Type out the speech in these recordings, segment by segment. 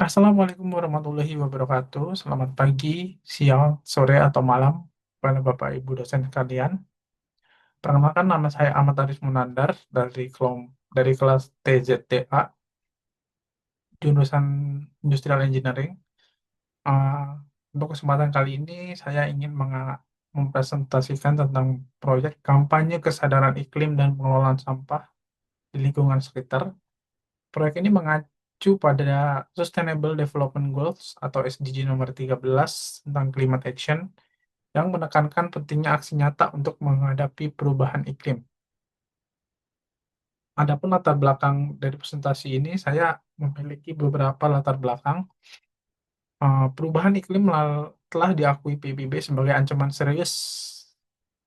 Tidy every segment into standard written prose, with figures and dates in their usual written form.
Assalamualaikum warahmatullahi wabarakatuh. Selamat pagi, siang, sore, atau malam kepada Bapak Ibu dosen sekalian. Perkenalkan nama saya Ahmad Aris Munandar dari kelas TZTA, jurusan Industrial Engineering. Eh, untuk kesempatan kali ini saya ingin mempresentasikan tentang proyek kampanye kesadaran iklim dan pengelolaan sampah di lingkungan sekitar. Proyek ini mengacu pada Sustainable Development Goals atau SDG nomor 13 tentang climate action yang menekankan pentingnya aksi nyata untuk menghadapi perubahan iklim. Adapun latar belakang dari presentasi ini, saya memiliki beberapa latar belakang. Perubahan iklim telah diakui PBB sebagai ancaman serius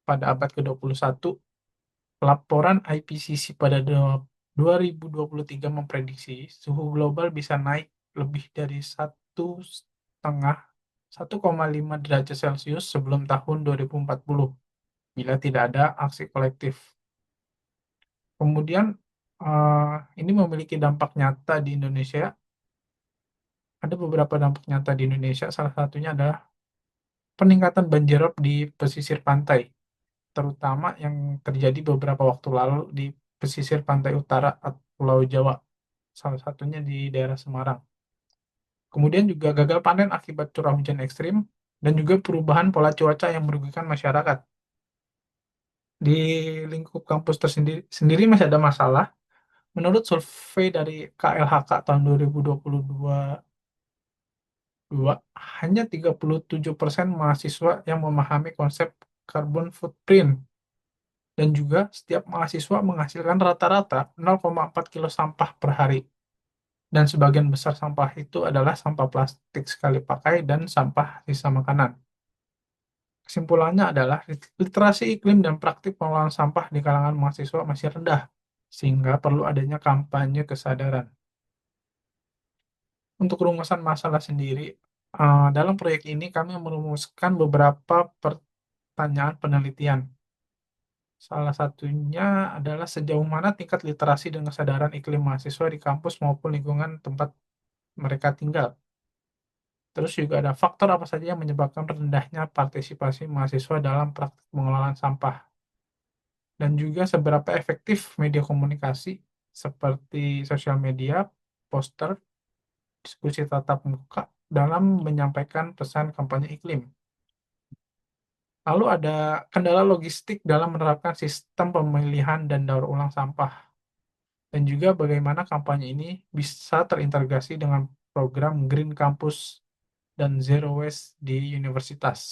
pada abad ke-21. Laporan IPCC pada 2023 memprediksi suhu global bisa naik lebih dari 1,5 derajat Celcius sebelum tahun 2040 bila tidak ada aksi kolektif. Kemudian, ini memiliki dampak nyata di Indonesia. Ada beberapa dampak nyata di Indonesia, salah satunya adalah peningkatan banjirop di pesisir pantai, terutama yang terjadi beberapa waktu lalu di pesisir pantai utara Pulau Jawa, salah satunya di daerah Semarang. Kemudian juga gagal panen akibat curah hujan ekstrim, dan juga perubahan pola cuaca yang merugikan masyarakat. Di lingkup kampus tersendiri masih ada masalah. Menurut survei dari KLHK tahun 2022, hanya 37% mahasiswa yang memahami konsep carbon footprint, dan juga setiap mahasiswa menghasilkan rata-rata 0,4 kilo sampah per hari. Dan sebagian besar sampah itu adalah sampah plastik sekali pakai dan sampah sisa makanan. Kesimpulannya adalah literasi iklim dan praktik pengelolaan sampah di kalangan mahasiswa masih rendah, sehingga perlu adanya kampanye kesadaran. Untuk rumusan masalah sendiri, dalam proyek ini kami merumuskan beberapa pertanyaan penelitian. Salah satunya adalah sejauh mana tingkat literasi dan kesadaran iklim mahasiswa di kampus maupun lingkungan tempat mereka tinggal. Terus juga ada faktor apa saja yang menyebabkan rendahnya partisipasi mahasiswa dalam praktik pengelolaan sampah. Dan juga seberapa efektif media komunikasi seperti sosial media, poster, diskusi tatap muka dalam menyampaikan pesan kampanye iklim. Lalu ada kendala logistik dalam menerapkan sistem pemilihan dan daur ulang sampah, dan juga bagaimana kampanye ini bisa terintegrasi dengan program Green Campus dan Zero Waste di universitas.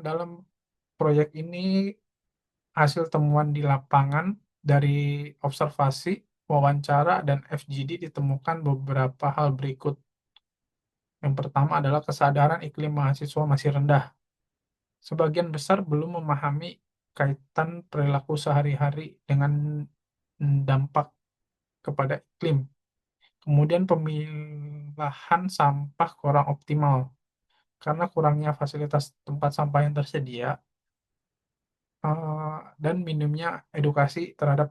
Dalam proyek ini, hasil temuan di lapangan dari observasi, wawancara, dan FGD ditemukan beberapa hal berikut. Yang pertama adalah kesadaran iklim mahasiswa masih rendah. Sebagian besar belum memahami kaitan perilaku sehari-hari dengan dampak kepada iklim. Kemudian pemilahan sampah kurang optimal karena kurangnya fasilitas tempat sampah yang tersedia, dan minimnya edukasi terhadap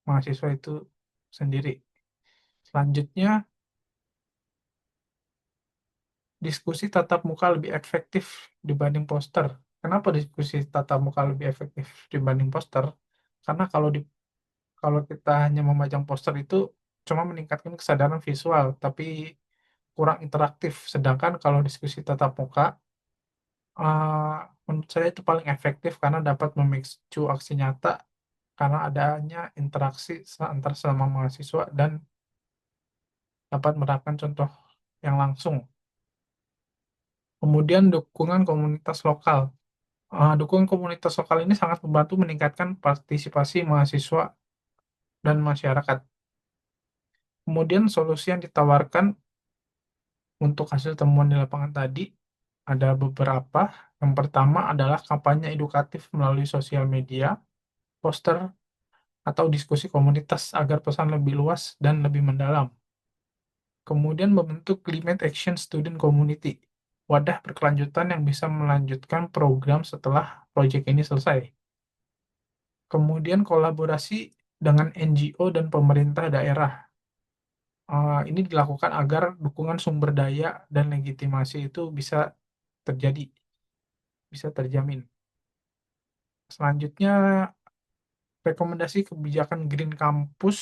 mahasiswa itu sendiri. Selanjutnya, diskusi tatap muka lebih efektif dibanding poster. Kenapa diskusi tatap muka lebih efektif dibanding poster? Karena kalau kita hanya memajang poster itu cuma meningkatkan kesadaran visual, tapi kurang interaktif. Sedangkan kalau diskusi tatap muka, menurut saya itu paling efektif karena dapat memicu aksi nyata karena adanya interaksi antar sama mahasiswa dan dapat menerapkan contoh yang langsung. Kemudian dukungan komunitas lokal. Dukungan komunitas lokal ini sangat membantu meningkatkan partisipasi mahasiswa dan masyarakat. Kemudian solusi yang ditawarkan untuk hasil temuan di lapangan tadi ada beberapa. Yang pertama adalah kampanye edukatif melalui sosial media, poster, atau diskusi komunitas agar pesan lebih luas dan lebih mendalam. Kemudian membentuk Climate Action Student Community, wadah berkelanjutan yang bisa melanjutkan program setelah proyek ini selesai. Kemudian kolaborasi dengan NGO dan pemerintah daerah. Ini dilakukan agar dukungan sumber daya dan legitimasi itu bisa terjadi, bisa terjamin. Selanjutnya, rekomendasi kebijakan Green Campus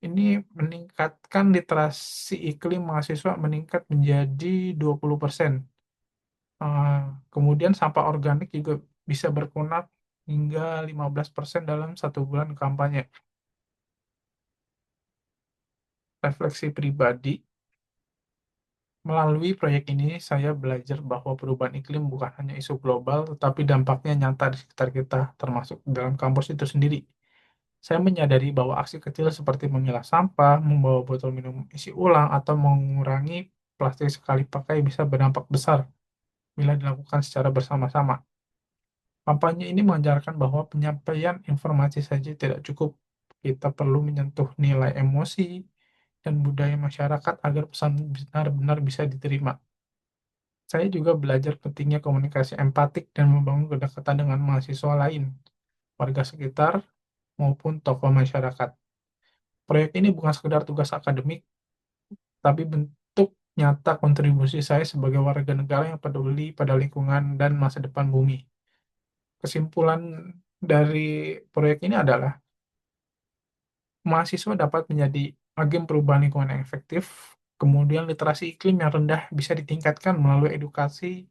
ini meningkatkan literasi iklim mahasiswa meningkat menjadi 20%. Kemudian sampah organik juga bisa berkurang hingga 15% dalam 1 bulan kampanye. Refleksi pribadi, melalui proyek ini saya belajar bahwa perubahan iklim bukan hanya isu global, tetapi dampaknya nyata di sekitar kita, termasuk dalam kampus itu sendiri. Saya menyadari bahwa aksi kecil seperti memilah sampah, membawa botol minum isi ulang, atau mengurangi plastik sekali pakai bisa berdampak besar bila dilakukan secara bersama-sama. Kampanye ini mengajarkan bahwa penyampaian informasi saja tidak cukup. Kita perlu menyentuh nilai emosi dan budaya masyarakat agar pesan benar-benar bisa diterima. Saya juga belajar pentingnya komunikasi empatik dan membangun kedekatan dengan mahasiswa lain, warga sekitar, maupun tokoh masyarakat. Proyek ini bukan sekedar tugas akademik, tapi bentuk nyata kontribusi saya sebagai warga negara yang peduli pada lingkungan dan masa depan bumi. Kesimpulan dari proyek ini adalah mahasiswa dapat menjadi agen perubahan lingkungan yang efektif, kemudian literasi iklim yang rendah bisa ditingkatkan melalui edukasi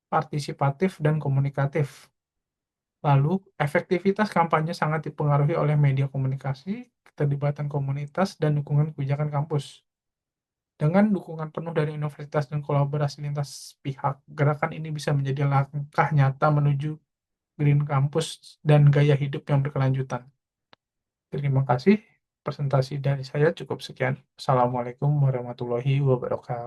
partisipatif dan komunikatif. Lalu, efektivitas kampanye sangat dipengaruhi oleh media komunikasi, keterlibatan komunitas, dan dukungan kebijakan kampus. Dengan dukungan penuh dari universitas dan kolaborasi lintas pihak, gerakan ini bisa menjadi langkah nyata menuju Green Campus dan gaya hidup yang berkelanjutan. Terima kasih. Presentasi dari saya cukup sekian. Assalamualaikum warahmatullahi wabarakatuh.